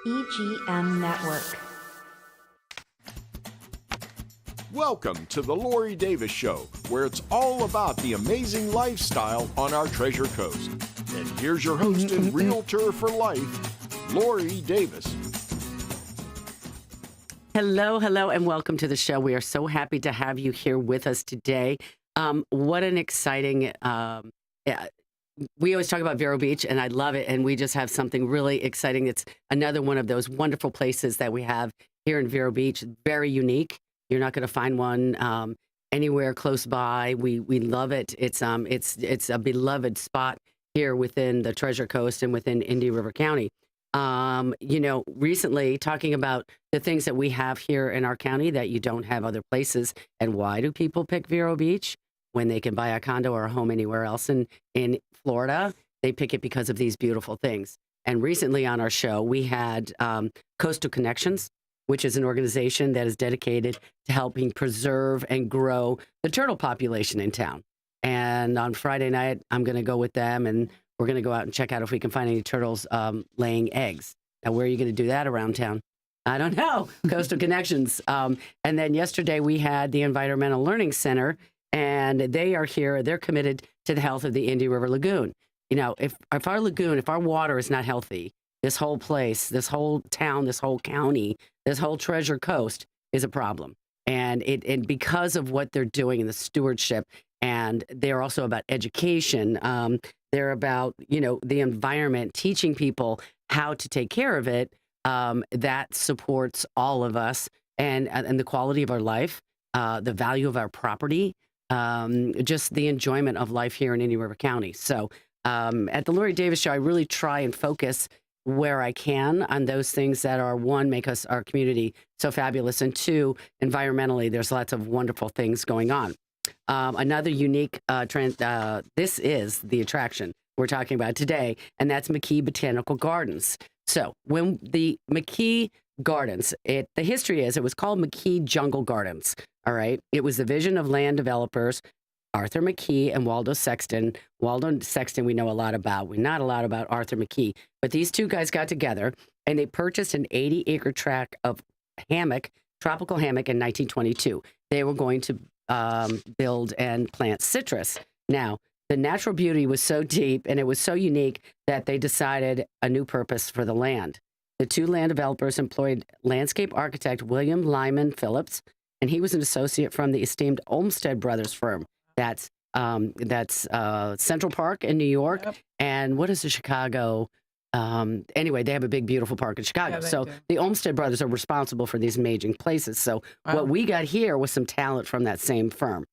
EGM Network. Welcome to the Lori Davis Show, where it's all about the amazing lifestyle on our Treasure Coast. And here's your host and realtor for life, Lori Davis. Hello, and welcome to the show. We are so happy to have you here with us today. What an exciting, we always talk about Vero Beach, and I love it, and we just have something really exciting. It's another one of those wonderful places that we have here in Vero Beach. Very unique. You're not going to find one anywhere close by. We love it. It's a beloved spot here within the Treasure Coast and within Indian River County. Recently talking about the things that we have here in our county that you don't have other places. And why do people pick Vero Beach when they can buy a condo or a home anywhere else in Florida? They pick it because of these beautiful things. And recently on our show, we had Coastal Connections, which is an organization that is dedicated to helping preserve and grow the turtle population in town. And on Friday night, I'm going to go with them, and we're going to go out and check out if we can find any turtles laying eggs. Now, where are you going to do that around town? I don't know. Coastal Connections. And then yesterday, we had the Environmental Learning Center, and they are here. They're committed to the health of the Indian River Lagoon. You know, if our lagoon, if our water is not healthy, this whole place, this whole town, this whole county, this whole Treasure Coast is a problem. And because of what they're doing in the stewardship, and they're also about education. They're about, the environment, teaching people how to take care of it. That supports all of us and the quality of our life, the value of our property, just the enjoyment of life here in Indian River County. So at the Lori Davis Show, I really try and focus where I can on those things that are, one, make our community so fabulous, and two, environmentally, there's lots of wonderful things going on. Another unique this is the attraction we're talking about today, and that's McKee Botanical Gardens. So when the McKee Gardens, the history is it was called McKee Jungle Gardens. All right. It was the vision of land developers, Arthur McKee and Waldo Sexton. Waldo Sexton, we know a lot about. We not a lot about Arthur McKee, but these two guys got together and they purchased an 80-acre tract of tropical hammock in 1922. They were going to build and plant citrus. Now, the natural beauty was so deep and it was so unique that they decided a new purpose for the land. The two land developers employed landscape architect William Lyman Phillips, and he was an associate from the esteemed Olmsted Brothers firm. That's Central Park in New York. Yep. And what is the Chicago? Anyway, they have a big, beautiful park in Chicago. Yeah, so the Olmsted Brothers are responsible for these amazing places. So what we got here was some talent from that same firm.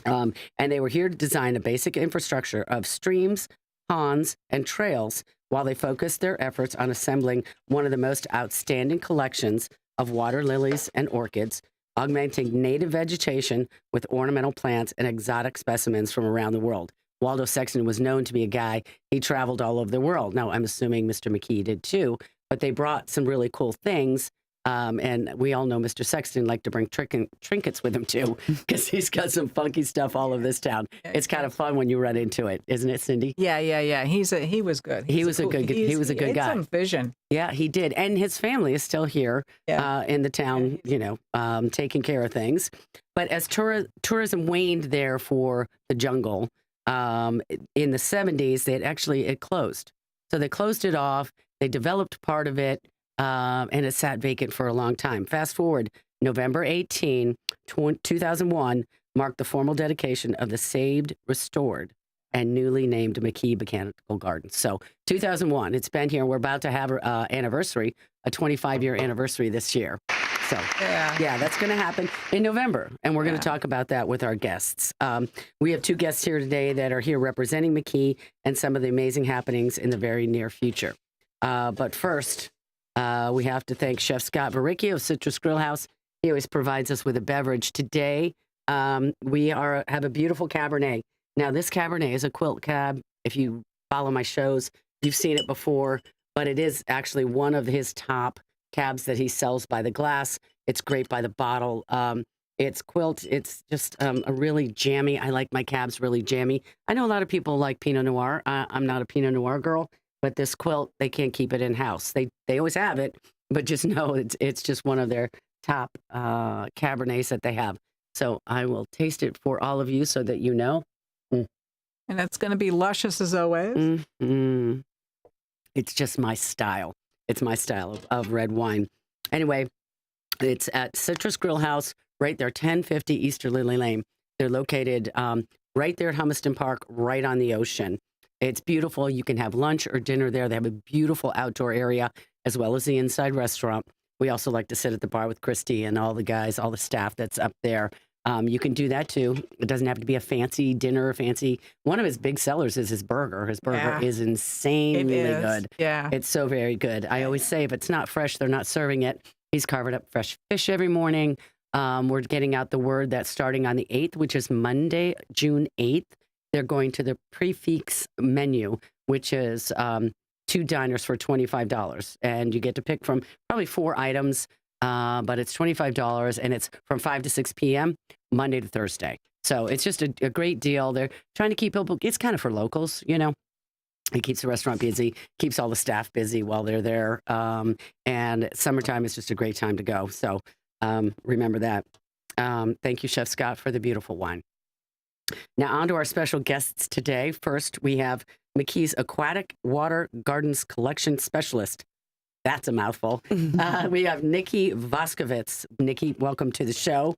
And they were here to design a basic infrastructure of streams, ponds, and trails while they focused their efforts on assembling one of the most outstanding collections of water lilies and orchids, augmenting native vegetation with ornamental plants and exotic specimens from around the world. Waldo Sexton was known to be a guy, he traveled all over the world. Now, I'm assuming Mr. McKee did too, but they brought some really cool things. And we all know Mr. Sexton liked to bring trinkets with him too, because he's got some funky stuff all over this town. It's kind of fun when you run into it, isn't it, Cindy? Yeah. He was good. He was a good guy. Some vision. Yeah, he did. And his family is still here in the town, taking care of things. But as tourism waned there for the jungle, in the 70s, it closed. So they closed it off. They developed part of it. And it sat vacant for a long time. Fast forward, November 18, 2001, marked the formal dedication of the saved, restored, and newly named McKee Botanical Gardens. So 2001, it's been here. We're about to have our anniversary, a 25-year anniversary this year. So, yeah, that's going to happen in November, and we're going to talk about that with our guests. We have two guests here today that are here representing McKee and some of the amazing happenings in the very near future. But first, we have to thank Chef Scott Varicchio of Citrus Grill House. He always provides us with a beverage. Today, we have a beautiful Cabernet. Now, this Cabernet is a quilt cab. If you follow my shows, you've seen it before, but it is actually one of his top cabs that he sells by the glass. It's great by the bottle. It's quilt. It's just a really jammy. I like my cabs really jammy. I know a lot of people like Pinot Noir. I'm not a Pinot Noir girl. but this quilt, they can't keep it in house. They always have it, but just know it's just one of their top Cabernets that they have. So I will taste it for all of you so that you know. And it's going to be luscious as always. It's just my style. It's my style of red wine. Anyway, it's at Citrus Grill House, right there, 1050 Easter Lily Lane. They're located right there at Hummiston Park, right on the ocean. It's beautiful. You can have lunch or dinner there. They have a beautiful outdoor area as well as the inside restaurant. We also like to sit at the bar with Christy and all the guys, all the staff that's up there. You can do that too. It doesn't have to be a fancy dinner, fancy. One of his big sellers is his burger. His burger is insanely good. Yeah. It's so very good. I always say if it's not fresh, they're not serving it. He's carving up fresh fish every morning. We're getting out the word that starting on the 8th, which is Monday, June 8th, they're going to the prefix menu, which is 2 diners for $25. And you get to pick from probably 4 items, but it's $25 and it's from 5 to 6 p.m., Monday to Thursday. So it's just a great deal. They're trying to keep people, it's kind of for locals, you know. It keeps the restaurant busy, keeps all the staff busy while they're there. And summertime is just a great time to go. So remember that. Thank you, Chef Scott, for the beautiful wine. Now, on to our special guests today. First, we have McKee's Aquatic Water Gardens Collection Specialist. That's a mouthful. We have Nikki Wojtowicz. Nikki, welcome to the show.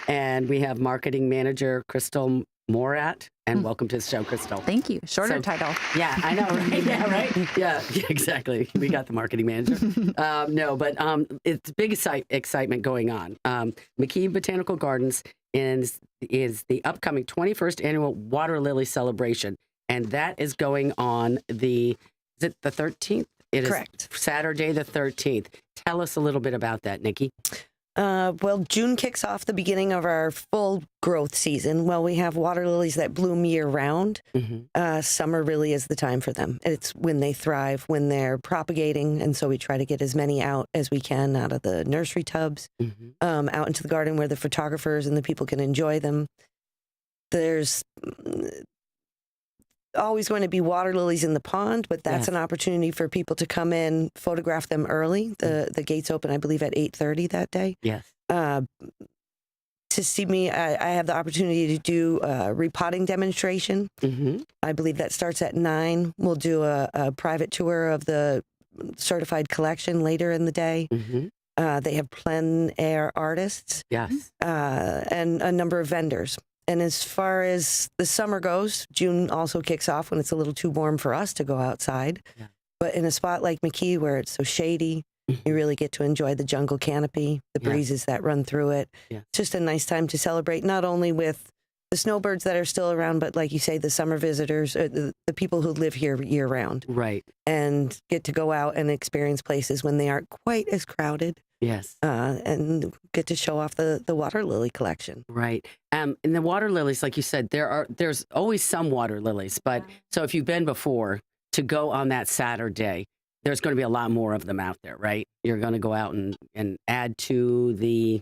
And we have Marketing Manager Christel Morat. And welcome to the show, Christel. Thank you. Shorter title. Yeah, I know, right? Yeah, right? Yeah, exactly. We got the marketing manager. It's big excitement going on. McKee Botanical Gardens is the upcoming 21st annual Water Lily Celebration. And that is going on is it the 13th? It Correct. Is Saturday the 13th. Tell us a little bit about that, Nikki. Well, June kicks off the beginning of our full growth season. Well, we have water lilies that bloom year round. Summer really is the time for them. It's when they thrive, when they're propagating. And so we try to get as many out as we can out of the nursery tubs, out into the garden where the photographers and the people can enjoy them. There's always going to be water lilies in the pond, but that's an opportunity for people to come in, photograph them early. The gates open, I believe, at 8:30 that day. Yes. To see me, I have the opportunity to do a repotting demonstration. I believe that starts at 9. We'll do a private tour of the certified collection later in the day. They have plein air artists. Yes. And a number of vendors. And as far as the summer goes, June also kicks off when it's a little too warm for us to go outside. Yeah. But in a spot like McKee, where it's so shady, you really get to enjoy the jungle canopy, the breezes that run through it. Yeah. It's just a nice time to celebrate, not only with the snowbirds that are still around, but like you say, the summer visitors, the people who live here year round. Right. And get to go out and experience places when they aren't quite as crowded. Yes. And get to show off the water lily collection. Right. And the water lilies, like you said, there's always some water lilies. But so if you've been before, to go on that Saturday, there's going to be a lot more of them out there, right? You're going to go out and add to the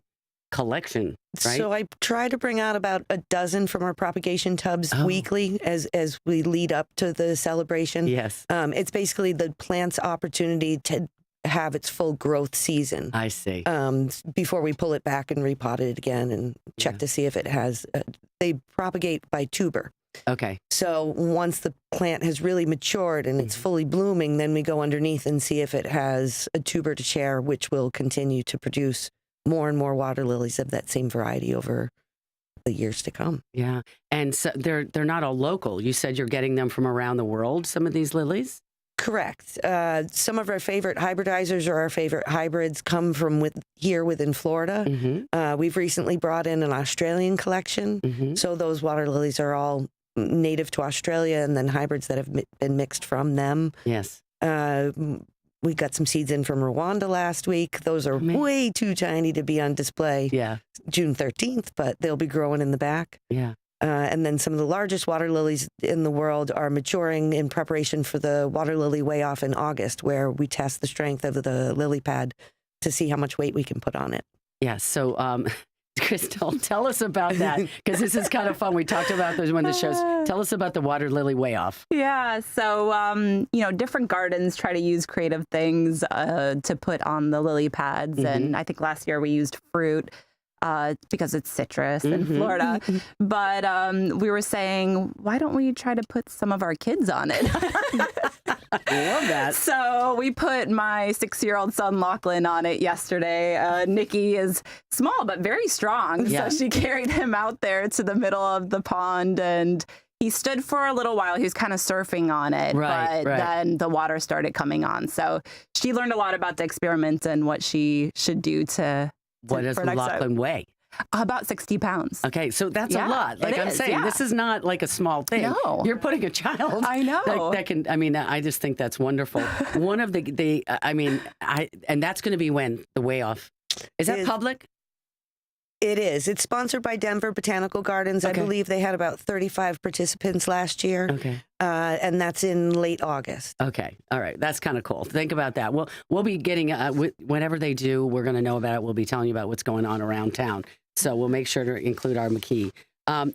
collection, right? So I try to bring out about a dozen from our propagation tubs weekly as we lead up to the celebration. Yes. It's basically the plant's opportunity to have its full growth season. I see. Before we pull it back and repot it again and check to see if it has, they propagate by tuber. Okay. So once the plant has really matured and it's fully blooming, then we go underneath and see if it has a tuber to share, which will continue to produce more and more water lilies of that same variety over the years to come. Yeah. And so they're not all local. You said you're getting them from around the world, some of these lilies? Correct. Some of our favorite hybridizers or our favorite hybrids come from here within Florida. We've recently brought in an Australian collection. So those water lilies are all native to Australia and then hybrids that have been mixed from them. Yes. We got some seeds in from Rwanda last week. Those are way too tiny to be on display June 13th, but they'll be growing in the back. Yeah. And then some of the largest water lilies in the world are maturing in preparation for the water lily weigh off in August, where we test the strength of the lily pad to see how much weight we can put on it. Yeah. So Christel, tell us about that, because this is kind of fun. We talked about those one of the shows. Tell us about the water lily way off. Yeah, so different gardens try to use creative things to put on the lily pads, and I think last year we used fruit because it's citrus in Florida. But we were saying, why don't we try to put some of our kids on it? I love that. So we put my 6-year-old son Lachlan on it yesterday. Nikki is small but very strong, so she carried him out there to the middle of the pond, and he stood for a little while. He was kind of surfing on it, but then the water started coming on. So she learned a lot about the experiment and what she should do to what does Lachlan weigh? About 60 pounds. Okay, so that's a lot. Like I'm saying, this is not like a small thing. No. You're putting a child. I know. That can, I just think that's wonderful. One of and that's going to be when the way off. Is that public? It is. It's sponsored by Denver Botanical Gardens. I believe they had about 35 participants last year. Okay. And that's in late August. Okay. All right. That's kind of cool. Think about that. We'll be getting, whenever they do, we're going to know about it. We'll be telling you about what's going on around town. So we'll make sure to include our McKee.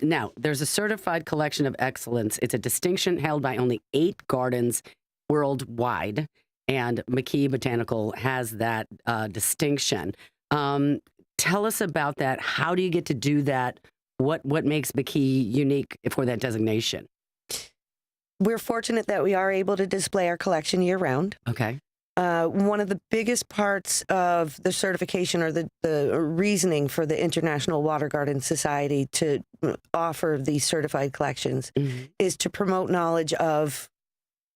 Now, there's a certified collection of excellence. It's a distinction held by only 8 gardens worldwide, and McKee Botanical has that distinction. Tell us about that. How do you get to do that? What makes McKee unique for that designation? We're fortunate that we are able to display our collection year-round. Okay. One of the biggest parts of the certification or the reasoning for the International Water Garden Society to offer these certified collections is to promote knowledge of,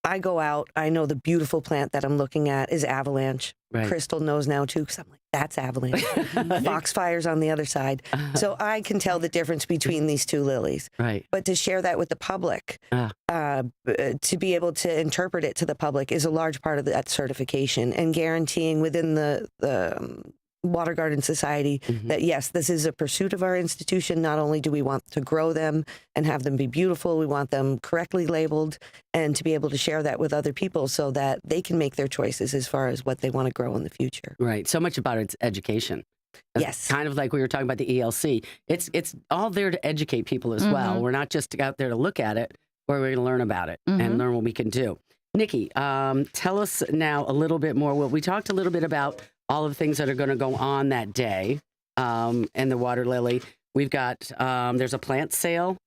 I go out, I know the beautiful plant that I'm looking at is avalanche. Right. Christel knows now too, because I'm like, that's avalanche. Foxfire's on the other side. So I can tell the difference between these two lilies. Right. But to share that with the public, to be able to interpret it to the public is a large part of that certification, and guaranteeing within the Water Garden Society that, yes, this is a pursuit of our institution. Not only do we want to grow them and have them be beautiful, we want them correctly labeled, and to be able to share that with other people so that they can make their choices as far as what they want to grow in the future. Right. So much about it's education. Yes. Kind of like we were talking about the ELC. It's all there to educate people as well. We're not just out there to look at it, we're going to learn about it and learn what we can do. Nikki, tell us now a little bit more. Well, we talked a little bit about all of the things that are going to go on that day and the water lily. We've got, there's a plant sale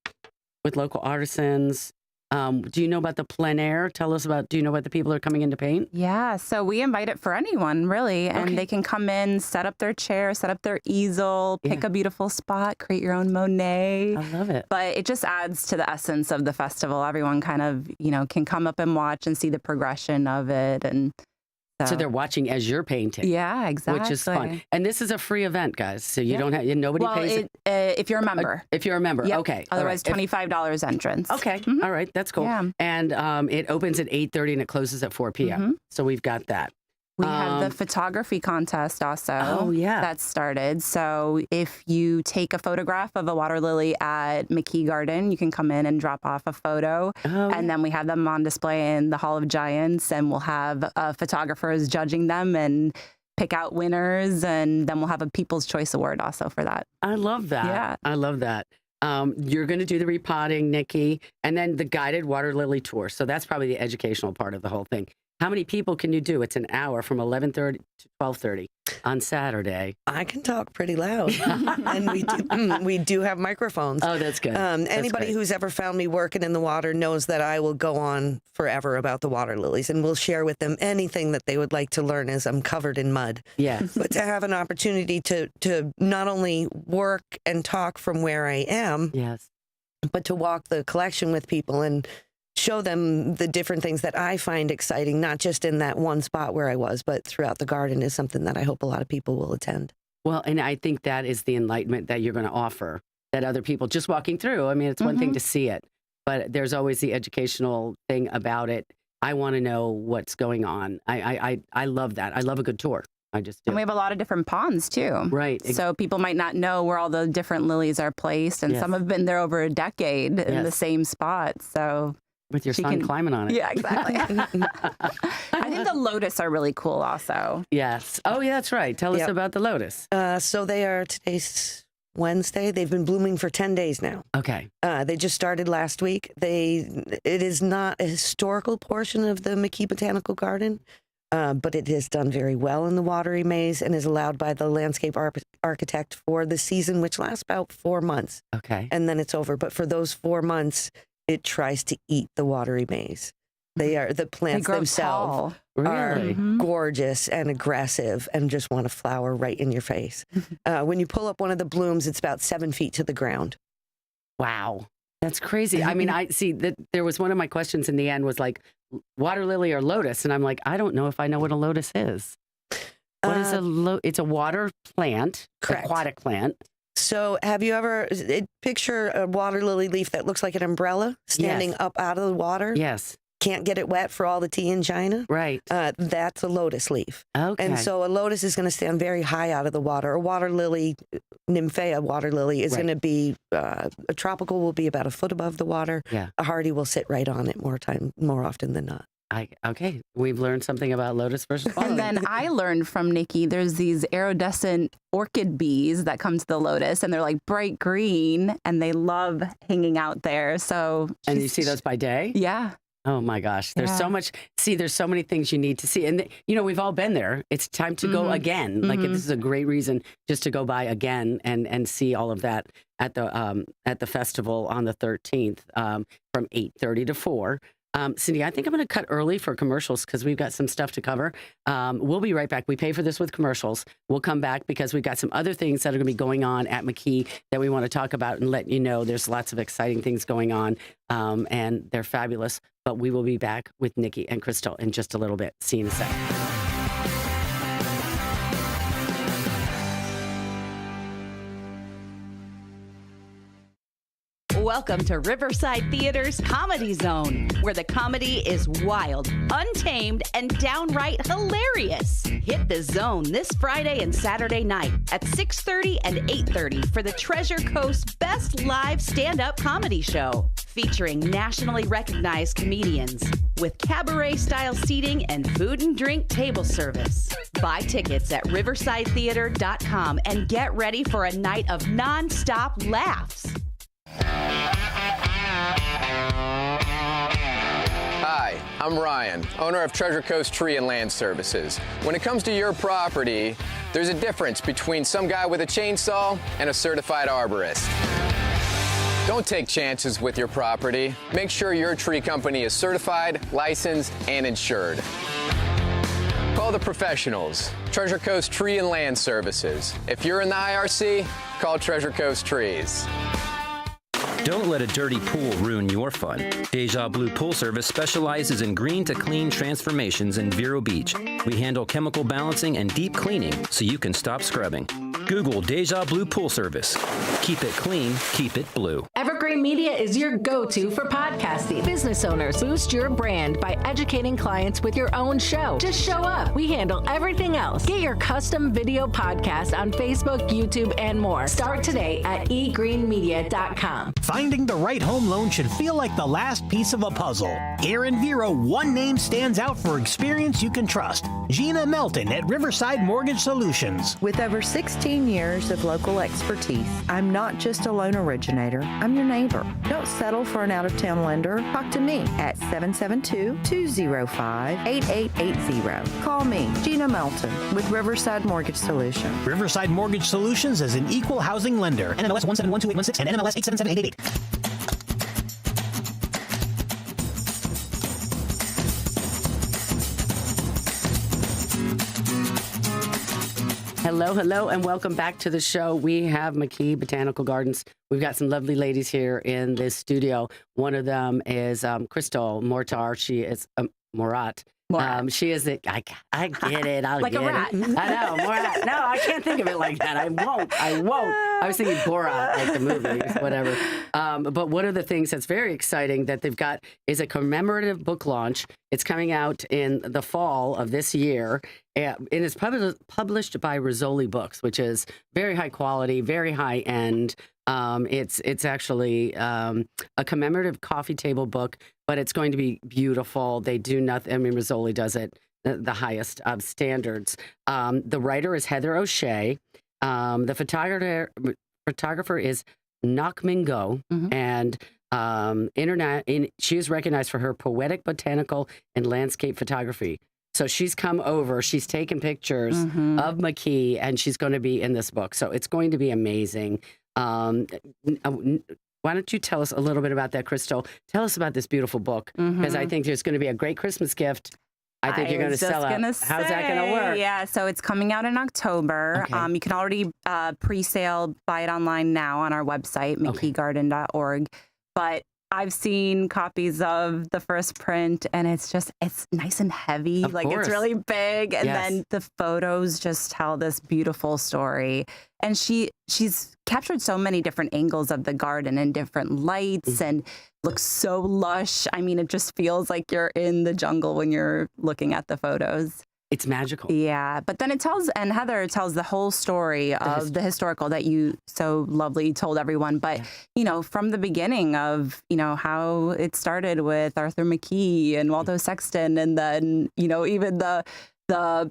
with local artisans. Do you know about the plein air? Tell us about, do you know what the people are coming in to paint? Yeah, so we invite it for anyone, really. And they can come in, set up their chair, set up their easel, pick a beautiful spot, create your own Monet. I love it. But it just adds to the essence of the festival. Everyone kind of, can come up and watch and see the progression of it. And so they're watching as you're painting. Yeah, exactly. Which is fun. And this is a free event, guys. So you don't have, nobody pays. If you're a member. If you're a member, okay. Otherwise, $25 entrance. Okay, all right, that's cool. Yeah. And it opens at 8:30 and it closes at 4 p.m. So we've got that. We have the photography contest also. Oh, yeah. That started. So if you take a photograph of a water lily at McKee Garden, you can come in and drop off a photo. Oh. And then we have them on display in the Hall of Giants, and we'll have photographers judging them and pick out winners. And then we'll have a People's Choice Award also for that. I love that. Yeah. I love that. You're going to do the repotting, Nikki, and then the guided water lily tour. So that's probably the educational part of the whole thing. How many people can you do? It's an hour from 11:30 to 12:30 on Saturday. I can talk pretty loud. And we do have microphones. Oh, that's good. Anybody who's ever found me working in the water knows that I will go on forever about the water lilies, and we'll share with them anything that they would like to learn as I'm covered in mud. Yes. But to have an opportunity to not only work and talk from where I am, yes, but to walk the collection with people and show them the different things that I find exciting, not just in that one spot where I was, but throughout the garden, is something that I hope a lot of people will attend. Well, and I think that is the enlightenment that you're going to offer, that other people just walking through. I mean, it's one thing to see it, but there's always the educational thing about it. I want to know what's going on. I love that. I love a good tour. I just do. And we have a lot of different ponds too. Right. So people might not know where all the different lilies are placed, and some have been there over a decade in the same spot. So with your son climbing on it. Yeah, exactly. I think the lotus are really cool also. Yes. Oh, yeah, that's right. Tell us about the lotus. So they are today's Wednesday. They've been blooming for 10 days now. Okay. They just started last week. It is not a historical portion of the McKee Botanical Garden, but it has done very well in the watery maze and is allowed by the landscape architect for the season, which lasts about 4 months. Okay. And then it's over. But for those 4 months, it tries to eat the watery maze. The plants themselves are gorgeous and aggressive and just want to flower right in your face. When you pull up one of the blooms, it's about 7 feet to the ground. Wow. That's crazy. I mean, I see that there was one of my questions in the end was like water lily or lotus. And I'm like, I don't know if I know what a lotus is. What is it's a water plant, correct. Aquatic plant. So have you ever picture a water lily leaf that looks like an umbrella standing up out of the water? Yes. Can't get it wet for all the tea in China. Right. That's a lotus leaf. Okay. And so a lotus is going to stand very high out of the water. A water lily, Nymphea water lily, is going to be, a tropical will be about a foot above the water. Yeah. A hardy will sit right on it more often than not. Okay. We've learned something about lotus versus water. And then I learned from Nikki, there's these iridescent orchid bees that come to the lotus, and they're like bright green, and they love hanging out there. So, and you see those by day? Yeah. Oh my gosh. There's so much. See, there's so many things you need to see. And, we've all been there. It's time to go again. Like this is a great reason just to go by again and see all of that at the festival on the 13th from 8:30 to 4. Cindy, I think I'm going to cut early for commercials because we've got some stuff to cover. We'll be right back. We pay for this with commercials. We'll come back because we've got some other things that are going to be going on at McKee that we want to talk about and let you know. There's lots of exciting things going on, and they're fabulous. But we will be back with Nikki and Christel in just a little bit. See you in a second. Welcome to Riverside Theater's Comedy Zone, where the comedy is wild, untamed, and downright hilarious. Hit the zone this Friday and Saturday night at 6:30 and 8:30 for the Treasure Coast's best live stand-up comedy show, featuring nationally recognized comedians with cabaret-style seating and food and drink table service. Buy tickets at riversidetheater.com and get ready for a night of non-stop laughs. Hi, I'm Ryan, owner of Treasure Coast Tree and Land Services. When it comes to your property, there's a difference between some guy with a chainsaw and a certified arborist. Don't take chances with your property. Make sure your tree company is certified, licensed, and insured. Call the professionals, Treasure Coast Tree and Land Services. If you're in the IRC, call Treasure Coast Trees. Don't let a dirty pool ruin your fun. Deja Blue Pool Service specializes in green to clean transformations in Vero Beach. We handle chemical balancing and deep cleaning so you can stop scrubbing. Google Deja Blue Pool Service. Keep it clean, keep it blue. Evergreen Media is your go-to for podcasting. Business owners, boost your brand by educating clients with your own show. Just show up. We handle everything else. Get your custom video podcast on Facebook, YouTube, and more. Start today at egreenmedia.com. Finding the right home loan should feel like the last piece of a puzzle. Here in Vero, one name stands out for experience you can trust. Gina Melton at Riverside Mortgage Solutions. With over 16 years of local expertise, I'm not just a loan originator, I'm your neighbor. Don't settle for an out-of-town lender. Talk to me at 772-205-8880. Call me, Gina Melton, with Riverside Mortgage Solutions. Riverside Mortgage Solutions is an equal housing lender. NMLS 1712816 and NMLS 877888. Hello, and welcome back to the show. We have McKee Botanical Gardens. We've got some lovely ladies here in this studio. One of them is Christel Morat. She is Morat. She is the, I get it. I'll like get a rat. it. I know, Morat. No, I can't think of it like that. I won't. I was thinking Borat, like the movie, whatever. But one of the things that's very exciting that they've got is a commemorative book launch. It's coming out in the fall of this year. And it's published by Rizzoli Books, which is very high quality, very high end. It's actually a commemorative coffee table book, but it's going to be beautiful. They do nothing. I mean, Rizzoli does it the highest of standards. The writer is Heather O'Shea. The photographer is Nak Mingo, and she is recognized for her poetic, botanical, and landscape photography. So she's come over, she's taken pictures of McKee, and she's going to be in this book. So it's going to be amazing. Why don't you tell us a little bit about that, Christel? Tell us about this beautiful book, because I think there's going to be a great Christmas gift. I think you're going to sell out. How's that going to work? Yeah, so it's coming out in October. Okay. You can already pre-sale, buy it online now on our website, McKeeGarden.org. But I've seen copies of the first print, and it's nice and heavy. Of course. It's really big. And then the photos just tell this beautiful story. And she's captured so many different angles of the garden and different lights and looks so lush. I mean, it just feels like you're in the jungle when you're looking at the photos. It's magical. Yeah, but then Heather tells the whole story of the historical that you so lovely told everyone. But, from the beginning of, how it started with Arthur McKee and Waldo Sexton, and then, even the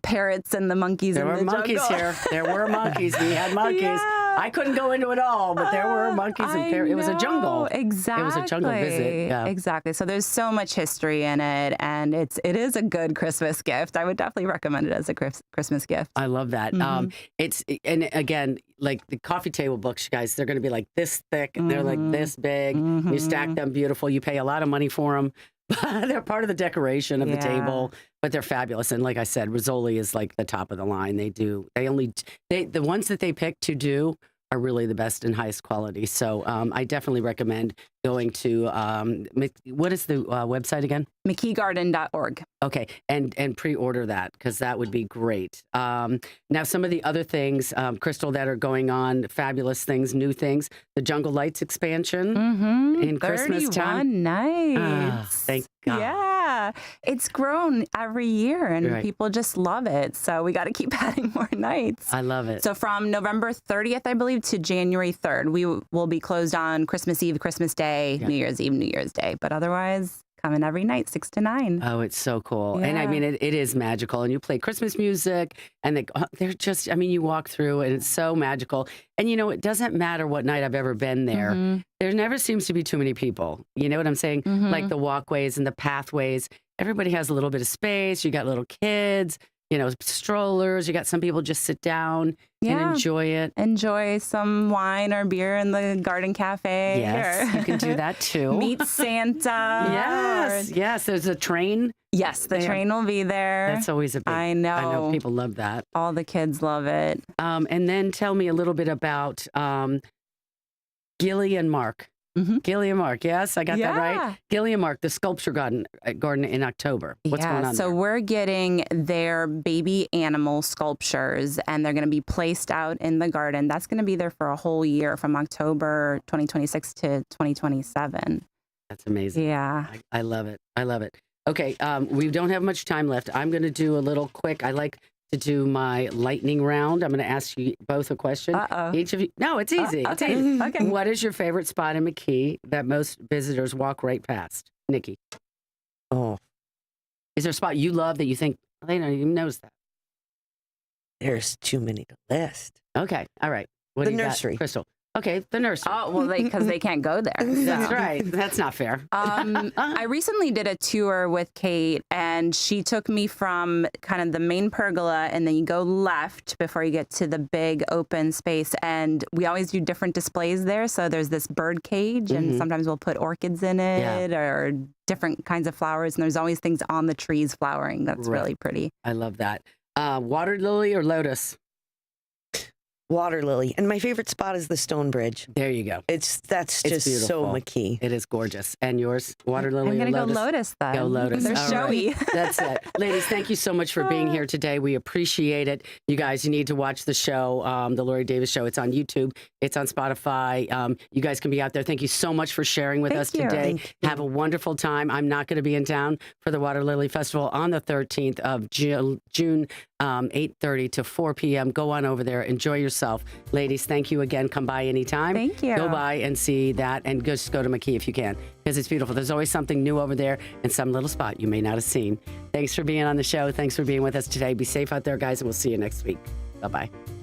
parrots and the monkeys in the jungle. There were monkeys here. There were monkeys. We had monkeys. Yeah. I couldn't go into it all, but there were monkeys and parrots. It was a jungle. Exactly. It was a jungle visit. Yeah. Exactly. So there's so much history in it, and it is a good Christmas gift. I would definitely recommend it as a Christmas gift. I love that. And again, like the coffee table books, you guys, they're going to be like this thick. They're like this big. You stack them beautiful. You pay a lot of money for them. They're part of the decoration of the table, but they're fabulous. And like I said, Rizzoli is like the top of the line. The ones that they pick to do are really the best and highest quality. So I definitely recommend going to, what is the website again? McKeeGarden.org. Okay, and pre-order that, because that would be great. Now, some of the other things, Christel, that are going on, fabulous things, new things, the Jungle Lights expansion in Christmas time. 31 nights. Thank God. Yeah, it's grown every year, and people just love it. So we got to keep adding more nights. I love it. So from November 30th, I believe, to January 3rd, we will be closed on Christmas Eve, Christmas Day, New Year's Eve, New Year's Day. But otherwise, coming every night, 6 to 9. Oh, it's so cool. Yeah. And I mean, it is magical. And you play Christmas music, and they're just, I mean, you walk through and it's so magical. And, it doesn't matter what night I've ever been there. There never seems to be too many people. You know what I'm saying? Like the walkways and the pathways. Everybody has a little bit of space. You got little kids, strollers. You got some people just sit down and enjoy it. Enjoy some wine or beer in the garden cafe. Yes, you can do that too. Meet Santa. Yes. There's a train. Yes, the train will be there. That's always a big. I know people love that. All the kids love it. And then tell me a little bit about Gilly and Mark. Gilly and Mark, yes, I got that right. Gilly and Mark, the sculpture garden in October. What's going on so there? We're getting their baby animal sculptures, and they're going to be placed out in the garden. That's going to be there for a whole year, from October 2026 to 2027. That's amazing. Yeah. I love it. I love it. Okay, we don't have much time left. I'm going to do a little quick. I like to do my lightning round. I'm going to ask you both a question. Each of you. No, it's easy. It's easy. Okay. What is your favorite spot in McKee that most visitors walk right past? Nikki. Oh. Is there a spot you love that you think they don't even notice that? There's too many to list. Okay. All right. What The do you nursery. got, Christel? Okay, the nursery. Oh, well, because they can't go there. That's right. That's not fair. I recently did a tour with Kate, and she took me from kind of the main pergola, and then you go left before you get to the big open space. And we always do different displays there. So there's this bird cage, and sometimes we'll put orchids in it or different kinds of flowers. And there's always things on the trees flowering. That's really pretty. I love that. Water lily or lotus? Water lily. And my favorite spot is the Stone Bridge. There you go. That's just beautiful. so McKee. It is gorgeous. And yours, water lily I'm or going to lotus? go lotus then. Go lotus. They're All showy. Right. That's it. Ladies, thank you so much for being here today. We appreciate it. You guys, you need to watch the show, the Lori Davis Show. It's on YouTube. It's on Spotify. You guys can be out there. Thank you so much for sharing with us today. Have a wonderful time. I'm not going to be in town for the Water Lily Festival on the 13th of June, 8:30 to 4 p.m. Go on over there. Enjoy yourself. Ladies, thank you again. Come by anytime. Thank you. Go by and see that, and just go to McKee if you can, because it's beautiful. There's always something new over there in some little spot you may not have seen. Thanks for being on the show. Thanks for being with us today. Be safe out there, guys, and we'll see you next week. Bye-bye.